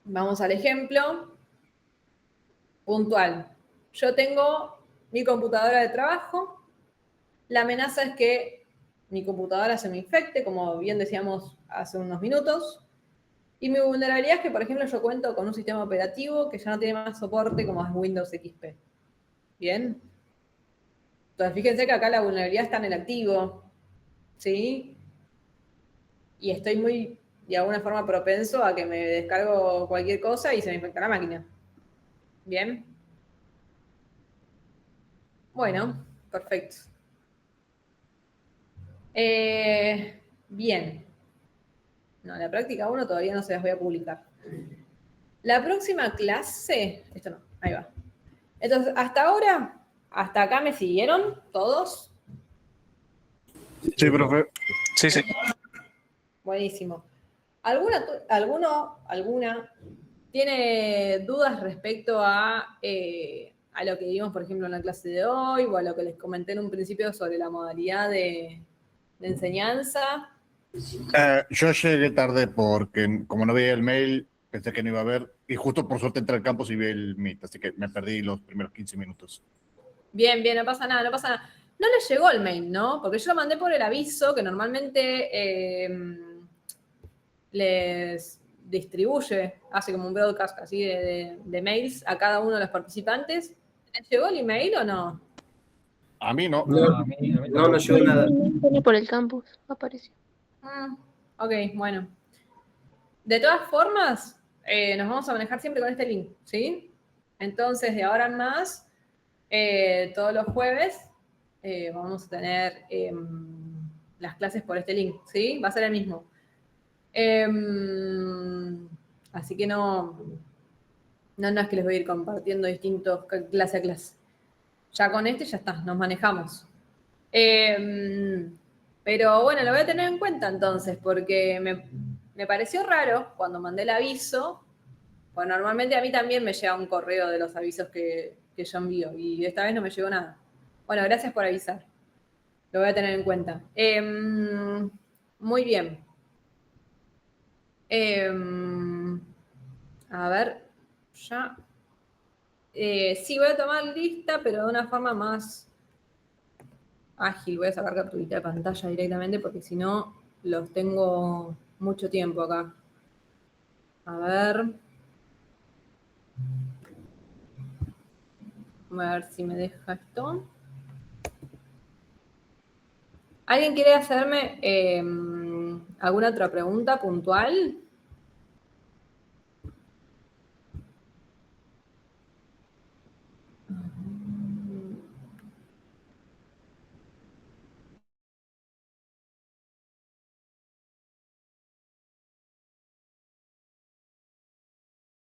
vamos al ejemplo puntual. Yo tengo mi computadora de trabajo. La amenaza es que mi computadora se me infecte, como bien decíamos hace unos minutos. Y mi vulnerabilidad es que, por ejemplo, yo cuento con un sistema operativo que ya no tiene más soporte como es Windows XP. ¿Bien? Entonces, fíjense que acá la vulnerabilidad está en el activo. ¿Sí? Y estoy muy, de alguna forma, propenso a que me descargo cualquier cosa y se me infecta la máquina. ¿Bien? Bueno, perfecto. Bien. No, la práctica 1 todavía no se las voy a publicar. La próxima clase, esto no, ahí va. Entonces, hasta ahora, hasta acá me siguieron todos. Sí, profe. Sí, sí. Buenísimo. ¿Alguna tiene dudas respecto a lo que vimos, por ejemplo, en la clase de hoy o a lo que les comenté en un principio sobre la modalidad de enseñanza? Yo llegué tarde porque como no veía el mail, pensé que no iba a ver y justo por suerte entré al campus y vi el Meet, así que me perdí los primeros 15 minutos. Bien, bien, no pasa nada, no pasa nada. No les llegó el mail, ¿no? Porque yo lo mandé por el aviso que normalmente les distribuye, hace como un broadcast así de mails a cada uno de los participantes. ¿Les llegó el email o no? A mí no. No nos llegó nada. Ni por el campus apareció. Ok, bueno. De todas formas, nos vamos a manejar siempre con este link, ¿sí? Entonces, de ahora en más, todos los jueves vamos a tener las clases por este link, ¿sí? Va a ser el mismo. Así que no es que les voy a ir compartiendo distintos clase a clase. Ya con este ya está, nos manejamos. Pero bueno, lo voy a tener en cuenta entonces, porque me pareció raro cuando mandé el aviso, pues normalmente a mí también me llega un correo de los avisos que yo envío, y esta vez no me llegó nada. Bueno, gracias por avisar. Lo voy a tener en cuenta. Muy bien. A ver, ya. Sí, voy a tomar lista, pero de una forma más ágil. Voy a sacar capturita de pantalla directamente porque si no los tengo mucho tiempo acá. A ver. Voy a ver si me deja esto. ¿Alguien quiere hacerme alguna otra pregunta puntual?